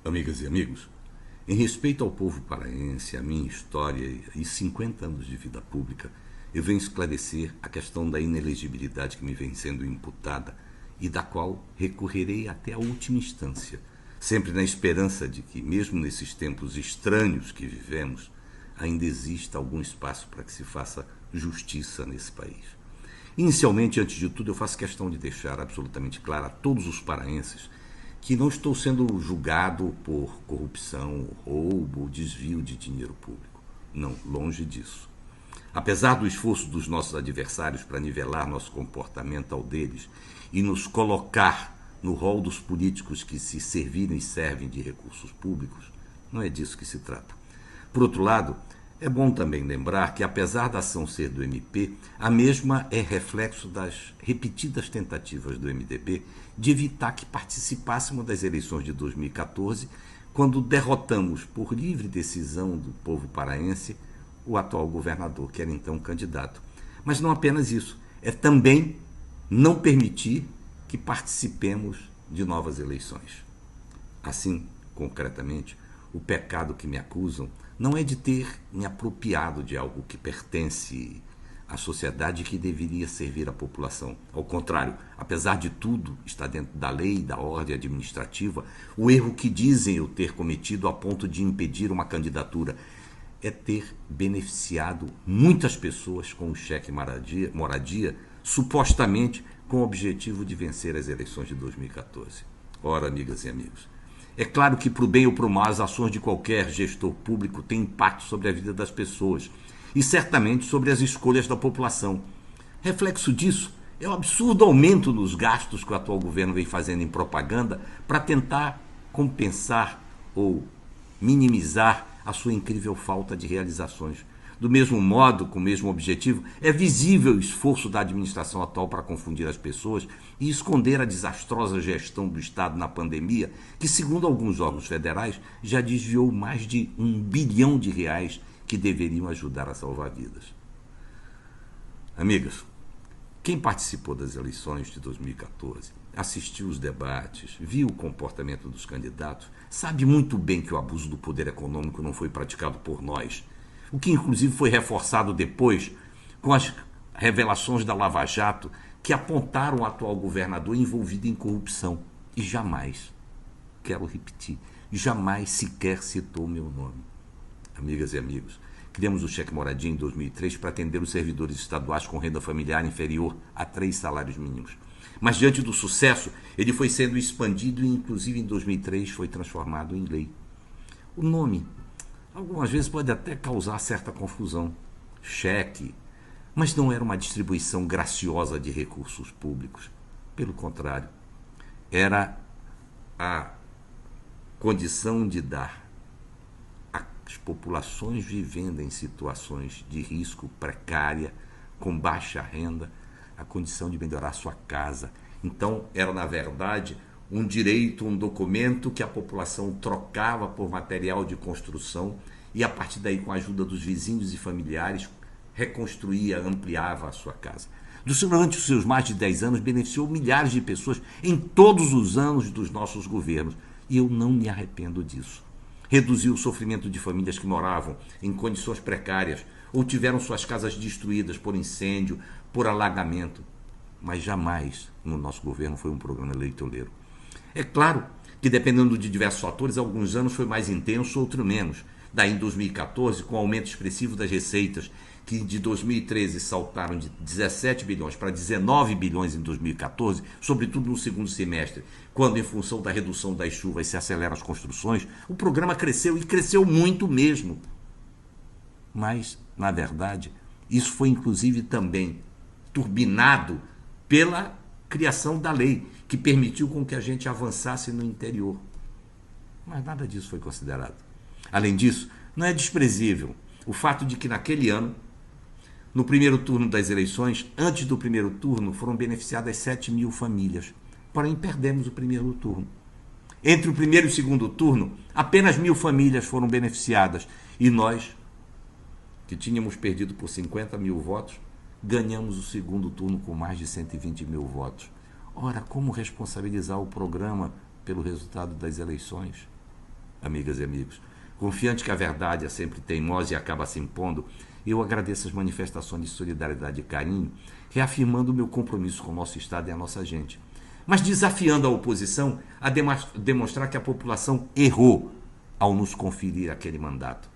Amigas e amigos, em respeito ao povo paraense, a minha história e 50 anos de vida pública, eu venho esclarecer a questão da inelegibilidade que me vem sendo imputada e da qual recorrerei até a última instância, sempre na esperança de que, mesmo nesses tempos estranhos que vivemos, ainda exista algum espaço para que se faça justiça nesse país. Inicialmente, antes de tudo, eu faço questão de deixar absolutamente claro a todos os paraenses que não estou sendo julgado por corrupção, roubo ou desvio de dinheiro público. Não, longe disso. Apesar do esforço dos nossos adversários para nivelar nosso comportamento ao deles e nos colocar no rol dos políticos que se serviram e servem de recursos públicos, não é disso que se trata. Por outro lado, é bom também lembrar que, apesar da ação ser do MP, a mesma é reflexo das repetidas tentativas do MDB de evitar que participássemos das eleições de 2014, quando derrotamos, por livre decisão do povo paraense, o atual governador, que era então candidato. Mas não apenas isso, é também não permitir que participemos de novas eleições. Assim, concretamente, o pecado que me acusam não é de ter me apropriado de algo que pertence à sociedade e que deveria servir à população. Ao contrário, apesar de tudo, está dentro da lei e da ordem administrativa, o erro que dizem eu ter cometido a ponto de impedir uma candidatura é ter beneficiado muitas pessoas com o cheque moradia, supostamente com o objetivo de vencer as eleições de 2014. Ora, amigas e amigos, é claro que, para o bem ou para o mal, as ações de qualquer gestor público têm impacto sobre a vida das pessoas e certamente sobre as escolhas da população. Reflexo disso é o absurdo aumento nos gastos que o atual governo vem fazendo em propaganda para tentar compensar ou minimizar a sua incrível falta de realizações. Do mesmo modo, com o mesmo objetivo, é visível o esforço da administração atual para confundir as pessoas e esconder a desastrosa gestão do Estado na pandemia, que, segundo alguns órgãos federais, já desviou mais de R$ 1 bilhão que deveriam ajudar a salvar vidas. Amigas, quem participou das eleições de 2014, assistiu os debates, viu o comportamento dos candidatos, sabe muito bem que o abuso do poder econômico não foi praticado por nós, o que inclusive foi reforçado depois com as revelações da Lava Jato que apontaram o atual governador envolvido em corrupção. E jamais, quero repetir, jamais sequer citou meu nome. Amigas e amigos, criamos o cheque moradia em 2003 para atender os servidores estaduais com renda familiar inferior a 3 salários mínimos. Mas diante do sucesso, ele foi sendo expandido e inclusive em 2003 foi transformado em lei. O nome algumas vezes pode até causar certa confusão. Cheque. Mas não era uma distribuição graciosa de recursos públicos. Pelo contrário, era a condição de dar às populações vivendo em situações de risco precária, com baixa renda, a condição de melhorar sua casa. Então, era, na verdade, um direito, um documento que a população trocava por material de construção e, a partir daí, com a ajuda dos vizinhos e familiares, reconstruía, ampliava a sua casa. Durante os seus mais de 10 anos, beneficiou milhares de pessoas em todos os anos dos nossos governos. E eu não me arrependo disso. Reduziu o sofrimento de famílias que moravam em condições precárias ou tiveram suas casas destruídas por incêndio, por alagamento. Mas jamais no nosso governo foi um programa eleitoreiro. É claro que, dependendo de diversos fatores, alguns anos foi mais intenso, outros menos. Daí, em 2014, com o aumento expressivo das receitas, que de 2013 saltaram de 17 bilhões para 19 bilhões em 2014, sobretudo no segundo semestre, quando, em função da redução das chuvas, se aceleram as construções, o programa cresceu e cresceu muito mesmo. Mas, na verdade, isso foi inclusive também turbinado pela criação da lei, que permitiu com que a gente avançasse no interior. Mas nada disso foi considerado. Além disso, não é desprezível o fato de que naquele ano, no primeiro turno das eleições, antes do primeiro turno, foram beneficiadas 7 mil famílias. Porém, perdemos o primeiro turno. Entre o primeiro e o segundo turno, apenas 1.000 famílias foram beneficiadas. E nós, que tínhamos perdido por 50 mil votos, ganhamos o segundo turno com mais de 120 mil votos. Ora, como responsabilizar o programa pelo resultado das eleições? amigas e amigos. Confiante que a verdade é sempre teimosa e acaba se impondo, eu agradeço as manifestações de solidariedade e carinho, reafirmando o meu compromisso com o nosso Estado e a nossa gente, mas desafiando a oposição a demonstrar que a população errou ao nos conferir aquele mandato.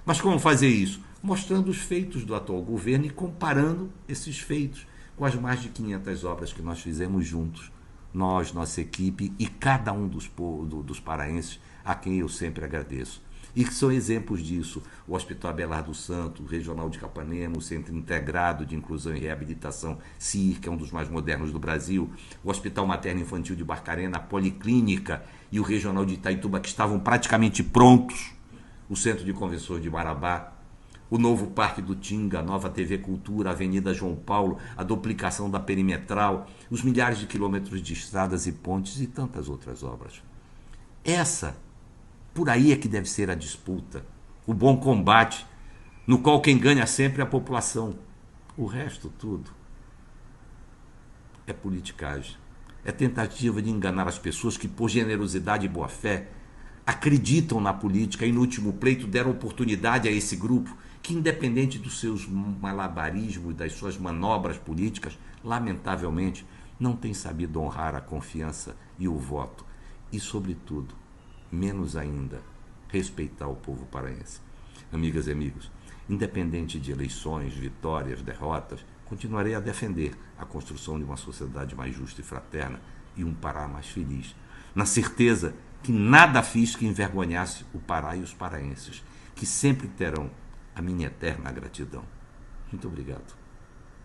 Mas como fazer isso? Mostrando os feitos do atual governo e comparando esses feitos com as mais de 500 obras que nós fizemos juntos, nós, nossa equipe e cada um dos paraenses, a quem eu sempre agradeço. E que são exemplos disso: o Hospital Abelardo Santos, o Regional de Capanema, o Centro Integrado de Inclusão e Reabilitação, CIR, que é um dos mais modernos do Brasil, o Hospital Materno Infantil de Barcarena, a Policlínica e o Regional de Itaituba, que estavam praticamente prontos, o Centro de Convenções de Marabá, o novo Parque do Tinga, a nova TV Cultura, a Avenida João Paulo, a duplicação da perimetral, os milhares de quilômetros de estradas e pontes e tantas outras obras. Por aí é que deve ser a disputa, o bom combate, no qual quem ganha sempre é a população. O resto tudo é politicagem. É tentativa de enganar as pessoas que, por generosidade e boa-fé, acreditam na política e, no último pleito, deram oportunidade a esse grupo que, independente dos seus malabarismos, das suas manobras políticas, lamentavelmente, não tem sabido honrar a confiança e o voto. E, sobretudo, menos ainda, respeitar o povo paraense. Amigas e amigos, independente de eleições, vitórias, derrotas, continuarei a defender a construção de uma sociedade mais justa e fraterna e um Pará mais feliz, na certeza que nada fiz que envergonhasse o Pará e os paraenses, que sempre terão a minha eterna gratidão. Muito obrigado.